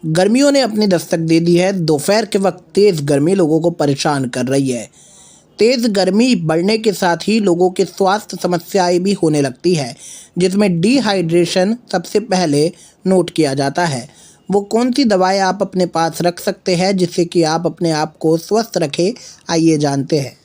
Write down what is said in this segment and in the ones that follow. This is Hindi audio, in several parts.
गर्मियों ने अपनी दस्तक दे दी है। दोपहर के वक्त तेज़ गर्मी लोगों को परेशान कर रही है। तेज़ गर्मी बढ़ने के साथ ही लोगों के स्वास्थ्य समस्याएं भी होने लगती है, जिसमें डिहाइड्रेशन सबसे पहले नोट किया जाता है। वो कौन सी दवाएं आप अपने पास रख सकते हैं जिससे कि आप अपने आप को स्वस्थ रखें, आइए जानते हैं।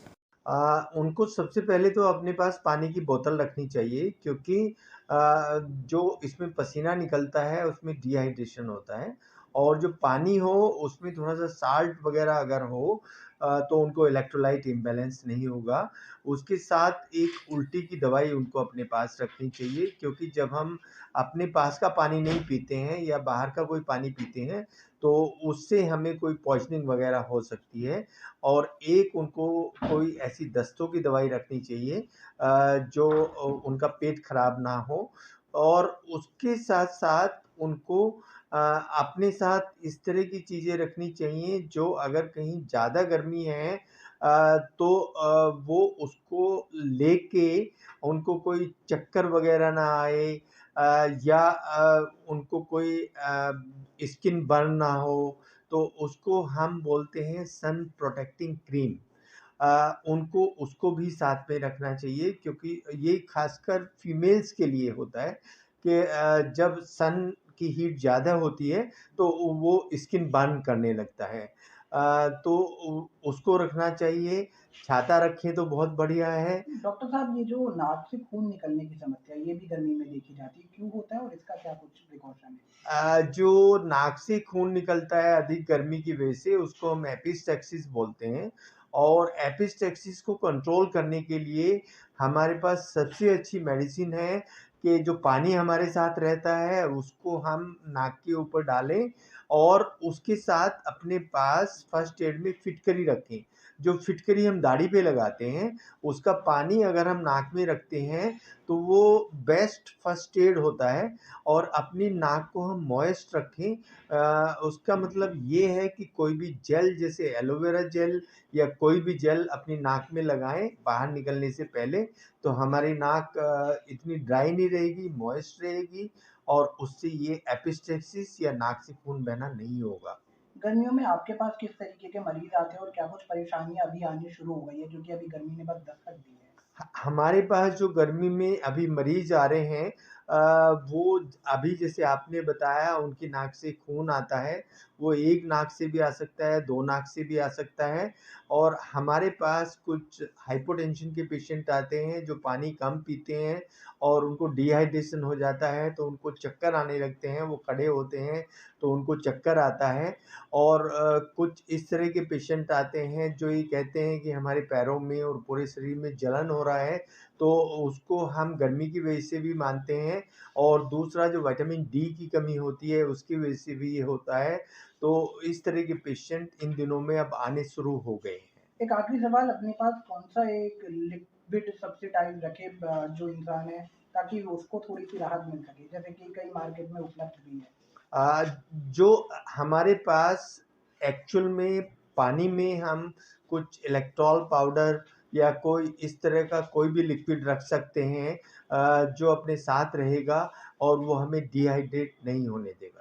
उनको सबसे पहले तो अपने पास पानी की बोतल रखनी चाहिए, क्योंकि जो इसमें पसीना निकलता है उसमें डिहाइड्रेशन होता है। और जो पानी हो उसमें थोड़ा-सा साल्ट वग़ैरह अगर हो तो उनको इलेक्ट्रोलाइट इम्बैलेंस नहीं होगा। उसके साथ एक उल्टी की दवाई उनको अपने पास रखनी चाहिए, क्योंकि जब हम अपने पास का पानी नहीं पीते हैं या बाहर का कोई पानी पीते हैं, तो उससे हमें कोई पॉइज़निंग वग़ैरह हो सकती है। और एक उनको कोई ऐसी दस्तों की दवाई रखनी चाहिए जो उनका पेट खराब ना हो। और उसके साथ-साथ उनको अपने साथ इस तरह की चीज़ें रखनी चाहिए जो अगर कहीं ज़्यादा गर्मी है तो वो उसको लेके उनको कोई चक्कर वग़ैरह ना आए, या उनको कोई स्किन बर्न ना हो, तो उसको हम बोलते हैं सन प्रोटेक्टिंग क्रीम। उनको उसको भी साथ में रखना चाहिए, क्योंकि ये ख़ासकर फीमेल्स के लिए होता है कि जब सन की हीट ज़्यादा होती है तो वो स्किन बर्न करने लगता है। तो उसको रखना चाहिए। छाता रखें तो बहुत बढ़िया है। डॉक्टर साहब, ये जो नाक से खून निकलने की समस्या ये भी गर्मी में देखी जाती है, क्यों होता है और इसका क्या कुछ प्रिकॉशन है? जो नाक से खून निकलता है अधिक गर्मी की वजह से, उसको हम एपिस्टैक्सिस बोलते हैं। और एपिस्टैक्सिस को कंट्रोल करने के लिए हमारे पास सबसे अच्छी मेडिसिन है कि जो पानी हमारे साथ रहता है उसको हम नाक के ऊपर डालें, और उसके साथ अपने पास फर्स्ट एड में फिटकरी रखें। जो फिटकरी हम दाढ़ी पे लगाते हैं, उसका पानी अगर हम नाक में रखते हैं तो वो बेस्ट फर्स्ट एड होता है। और अपनी नाक को हम मॉइस्ट रखें। उसका मतलब ये है कि कोई भी जेल जैसे एलोवेरा जेल या कोई भी जेल अपनी नाक में लगाएँ बाहर निकलने से पहले, तो हमारी नाक इतनी ड्राई नहीं रहेगी, मॉइस्ट रहेगी, और उससे ये एपिस्टैक्सिस या नाक से खून बहना नहीं होगा। गर्मियों में आपके पास किस तरीके के मरीज़ आते हैं और क्या कुछ परेशानियाँ अभी आनी शुरू हो गई है, जो कि अभी गर्मी ने बस दस्तक दी है? हमारे पास जो गर्मी में अभी मरीज़ आ रहे हैं, वो अभी जैसे आपने बताया उनकी नाक से खून आता है, वो एक नाक से भी आ सकता है, 2 नाक से भी आ सकता है। और हमारे पास कुछ हाइपोटेंशन के पेशेंट आते हैं जो पानी कम पीते हैं और उनको डिहाइड्रेशन हो जाता है, तो उनको चक्कर आने लगते हैं, वो खड़े होते हैं तो उनको चक्कर आता है। और कुछ इस तरह के पेशेंट आते हैं जो ये कहते हैं कि हमारे पैरों में और पूरे शरीर में जलन हो रहा है, तो उसको हम गर्मी की वजह से भी मानते हैं। और दूसरा जो विटामिन डी की कमी होती है उसकी वजह से भी ये होता है। तो इस तरह के पेशेंट इन दिनों में अब आने शुरू हो गए हैं। एक आखिरी सवाल, अपने पास कौन-सा एक लिक्विड सब्सिडाइज़ रखे जो इंसान है, ताकि उसको थोड़ी-सी राहत मिल सके, जैसे कि कई मार्केट में उपलब्ध भी है? जो हमारे पास एक्चुअल में पानी में हम कुछ इलेक्ट्रॉल पाउडर या कोई इस तरह का कोई भी लिक्विड रख सकते हैं जो अपने साथ रहेगा और वो हमें डिहाइड्रेट नहीं होने देगा।